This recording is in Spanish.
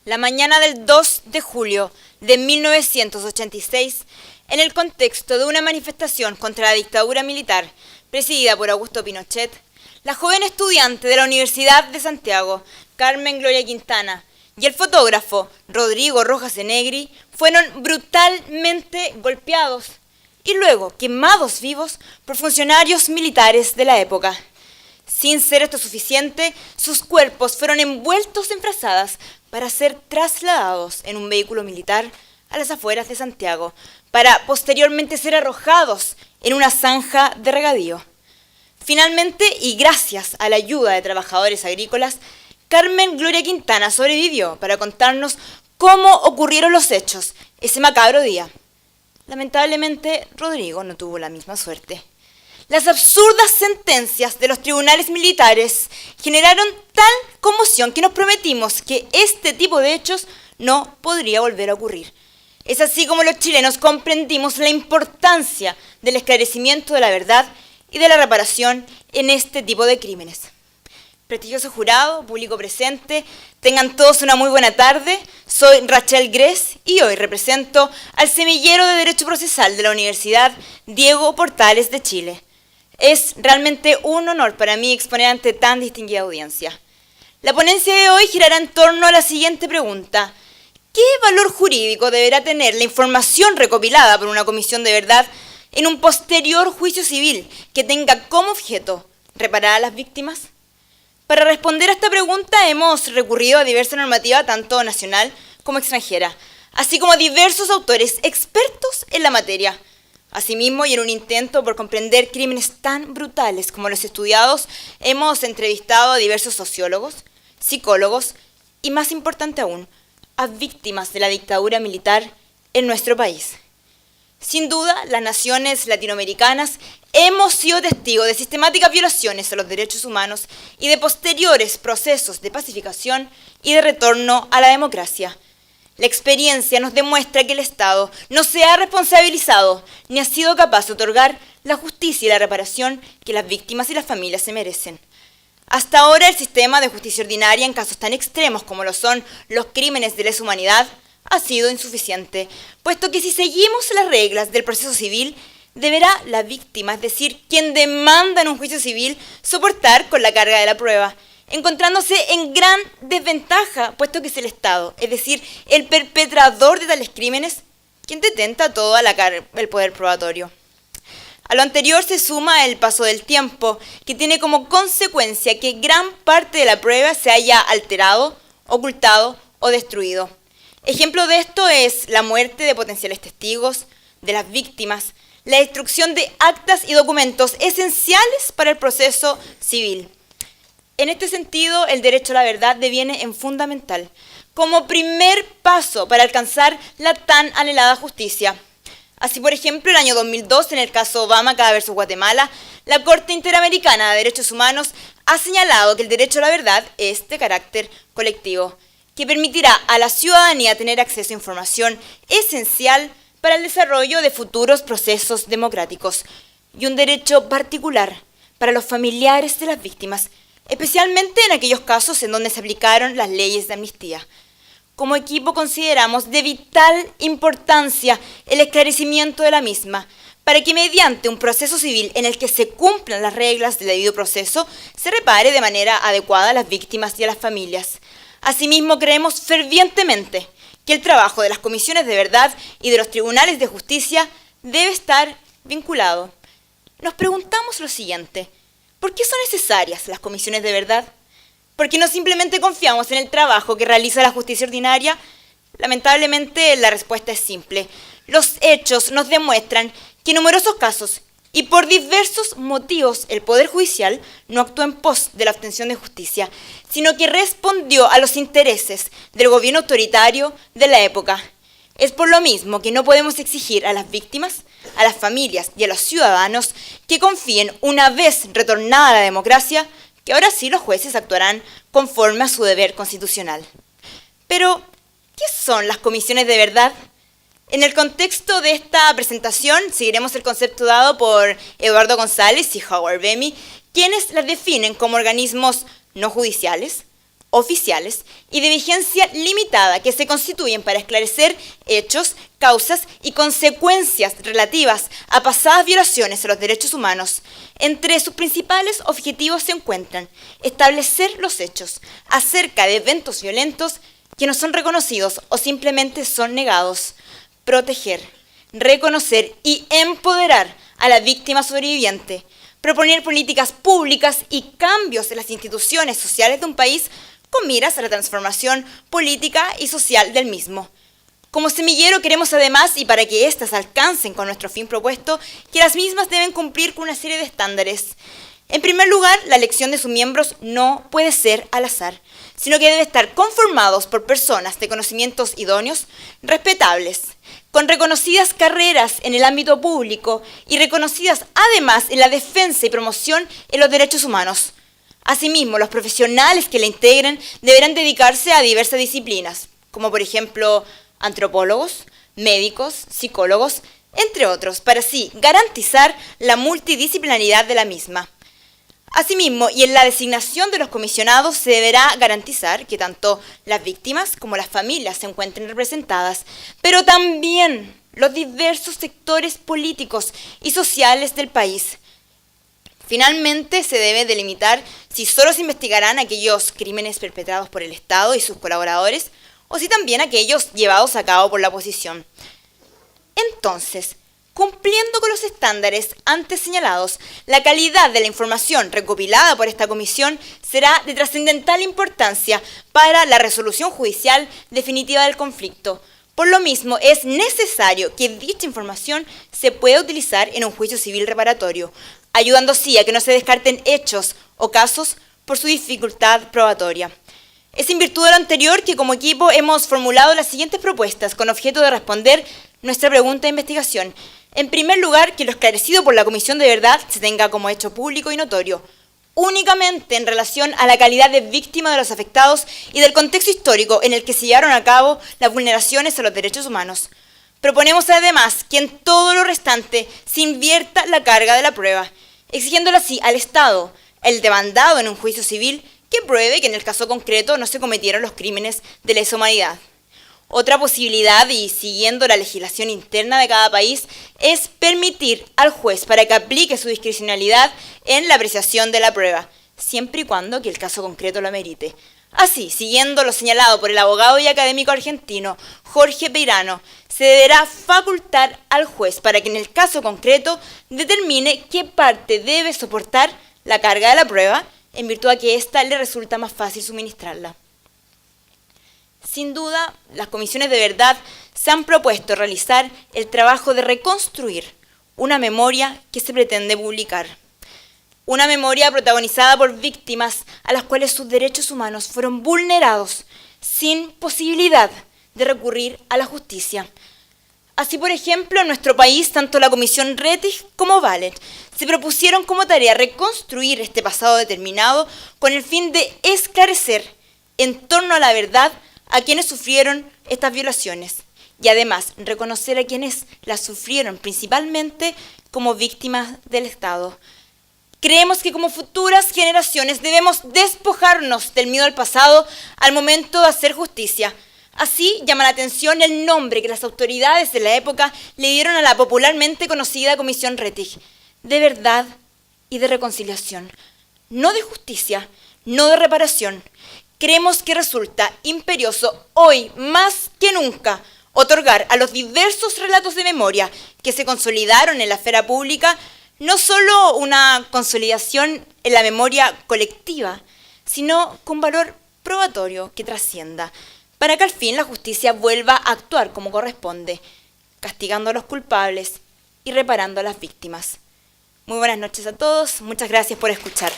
la mañana del 2 de julio de 1986, en el contexto de una manifestación contra la dictadura militar presidida por Augusto Pinochet, la joven estudiante de la Universidad de Santiago, Carmen Gloria Quintana, y el fotógrafo Rodrigo Rojas Enegri fueron brutalmente golpeados y luego quemados vivos por funcionarios militares de la época. Sin ser esto suficiente, sus cuerpos fueron envueltos en frazadas para ser trasladados en un vehículo militar a las afueras de Santiago, para posteriormente ser arrojados en una zanja de regadío. Finalmente, y gracias a la ayuda de trabajadores agrícolas, Carmen Gloria Quintana sobrevivió para contarnos cómo ocurrieron los hechos ese macabro día. Lamentablemente, Rodrigo no tuvo la misma suerte. Las absurdas sentencias de los tribunales militares generaron tal conmoción que nos prometimos que este tipo de hechos no podría volver a ocurrir. Es así como los chilenos comprendimos la importancia del esclarecimiento de la verdad y de la reparación en este tipo de crímenes. Prestigioso jurado, público presente, tengan todos una muy buena tarde. Soy Rachel Gress y hoy represento al Semillero de Derecho Procesal de la Universidad Diego Portales de Chile. Es realmente un honor para mí exponer ante tan distinguida audiencia. La ponencia de hoy girará en torno a la siguiente pregunta: ¿qué valor jurídico deberá tener la información recopilada por una comisión de verdad en un posterior juicio civil que tenga como objeto reparar a las víctimas? Para responder a esta pregunta hemos recurrido a diversa normativa, tanto nacional como extranjera, así como a diversos autores expertos en la materia. Asimismo, y en un intento por comprender crímenes tan brutales como los estudiados, hemos entrevistado a diversos sociólogos, psicólogos y, más importante aún, a víctimas de la dictadura militar en nuestro país. Sin duda, las naciones latinoamericanas hemos sido testigos de sistemáticas violaciones a los derechos humanos y de posteriores procesos de pacificación y de retorno a la democracia. La experiencia nos demuestra que el Estado no se ha responsabilizado ni ha sido capaz de otorgar la justicia y la reparación que las víctimas y las familias se merecen. Hasta ahora, el sistema de justicia ordinaria en casos tan extremos como lo son los crímenes de lesa humanidad ha sido insuficiente, puesto que si seguimos las reglas del proceso civil, deberá la víctima, es decir, quien demanda en un juicio civil, soportar con la carga de la prueba, encontrándose en gran desventaja, puesto que es el Estado, es decir, el perpetrador de tales crímenes, quien detenta todo el poder probatorio. A lo anterior se suma el paso del tiempo, que tiene como consecuencia que gran parte de la prueba se haya alterado, ocultado o destruido. Ejemplo de esto es la muerte de potenciales testigos, de las víctimas, la destrucción de actas y documentos esenciales para el proceso civil. En este sentido, el derecho a la verdad deviene en fundamental, como primer paso para alcanzar la tan anhelada justicia. Así, por ejemplo, el año 2002, en el caso Obama vs. Guatemala, la Corte Interamericana de Derechos Humanos ha señalado que el derecho a la verdad es de carácter colectivo, que permitirá a la ciudadanía tener acceso a información esencial para el desarrollo de futuros procesos democráticos, y un derecho particular para los familiares de las víctimas, especialmente en aquellos casos en donde se aplicaron las leyes de amnistía. Como equipo consideramos de vital importancia el esclarecimiento de la misma, para que mediante un proceso civil en el que se cumplan las reglas del debido proceso, se repare de manera adecuada a las víctimas y a las familias. Asimismo, creemos fervientemente que el trabajo de las comisiones de verdad y de los tribunales de justicia debe estar vinculado. Nos preguntamos lo siguiente: ¿por qué son necesarias las comisiones de verdad? ¿Por qué no simplemente confiamos en el trabajo que realiza la justicia ordinaria? Lamentablemente, la respuesta es simple. Los hechos nos demuestran que en numerosos casos y por diversos motivos el Poder Judicial no actuó en pos de la obtención de justicia, sino que respondió a los intereses del gobierno autoritario de la época. Es por lo mismo que no podemos exigir a las víctimas, a las familias y a los ciudadanos que confíen, una vez retornada la democracia, que ahora sí los jueces actuarán conforme a su deber constitucional. Pero, ¿qué son las comisiones de verdad? En el contexto de esta presentación seguiremos el concepto dado por Eduardo González y Howard Bemi, quienes las definen como organismos no judiciales, oficiales y de vigencia limitada que se constituyen para esclarecer hechos, causas y consecuencias relativas a pasadas violaciones a los derechos humanos. Entre sus principales objetivos se encuentran establecer los hechos acerca de eventos violentos que no son reconocidos o simplemente son negados, proteger, reconocer y empoderar a la víctima sobreviviente, proponer políticas públicas y cambios en las instituciones sociales de un país con miras a la transformación política y social del mismo. Como semillero queremos además, y para que éstas alcancen con nuestro fin propuesto, que las mismas deben cumplir con una serie de estándares. En primer lugar, la elección de sus miembros no puede ser al azar, sino que debe estar conformados por personas de conocimientos idóneos, respetables, con reconocidas carreras en el ámbito público y reconocidas además en la defensa y promoción en los derechos humanos. Asimismo, los profesionales que la integren deberán dedicarse a diversas disciplinas, como por ejemplo antropólogos, médicos, psicólogos, entre otros, para así garantizar la multidisciplinaridad de la misma. Asimismo, y en la designación de los comisionados se deberá garantizar que tanto las víctimas como las familias se encuentren representadas, pero también los diversos sectores políticos y sociales del país. Finalmente, se debe delimitar si solo se investigarán aquellos crímenes perpetrados por el Estado y sus colaboradores, o si también aquellos llevados a cabo por la oposición. Entonces, cumpliendo con los estándares antes señalados, la calidad de la información recopilada por esta comisión será de trascendental importancia para la resolución judicial definitiva del conflicto. Por lo mismo, es necesario que dicha información se pueda utilizar en un juicio civil reparatorio, ayudando así a que no se descarten hechos o casos por su dificultad probatoria. Es en virtud de lo anterior que como equipo hemos formulado las siguientes propuestas con objeto de responder nuestra pregunta de investigación. En primer lugar, que lo esclarecido por la Comisión de Verdad se tenga como hecho público y notorio, únicamente en relación a la calidad de víctima de los afectados y del contexto histórico en el que se llevaron a cabo las vulneraciones a los derechos humanos. Proponemos además que en todo lo restante se invierta la carga de la prueba, exigiéndole así al Estado, el demandado en un juicio civil, que pruebe que en el caso concreto no se cometieron los crímenes de lesa humanidad. Otra posibilidad, y siguiendo la legislación interna de cada país, es permitir al juez para que aplique su discrecionalidad en la apreciación de la prueba, siempre y cuando que el caso concreto lo amerite. Así, siguiendo lo señalado por el abogado y académico argentino Jorge Peirano, se deberá facultar al juez para que en el caso concreto determine qué parte debe soportar la carga de la prueba, en virtud a que ésta le resulta más fácil suministrarla. Sin duda, las comisiones de verdad se han propuesto realizar el trabajo de reconstruir una memoria que se pretende publicar. Una memoria protagonizada por víctimas a las cuales sus derechos humanos fueron vulnerados sin posibilidad de recurrir a la justicia. Así, por ejemplo, en nuestro país, tanto la Comisión Rettig como Vallet se propusieron como tarea reconstruir este pasado determinado con el fin de esclarecer en torno a la verdad a quienes sufrieron estas violaciones y además reconocer a quienes las sufrieron principalmente como víctimas del Estado. Creemos que como futuras generaciones debemos despojarnos del miedo al pasado al momento de hacer justicia. Así llama la atención el nombre que las autoridades de la época le dieron a la popularmente conocida Comisión Rettig, de verdad y de reconciliación, no de justicia, no de reparación. Creemos que resulta imperioso hoy más que nunca otorgar a los diversos relatos de memoria que se consolidaron en la esfera pública no solo una consolidación en la memoria colectiva, sino con valor probatorio que trascienda, para que al fin la justicia vuelva a actuar como corresponde, castigando a los culpables y reparando a las víctimas. Muy buenas noches a todos, muchas gracias por escuchar.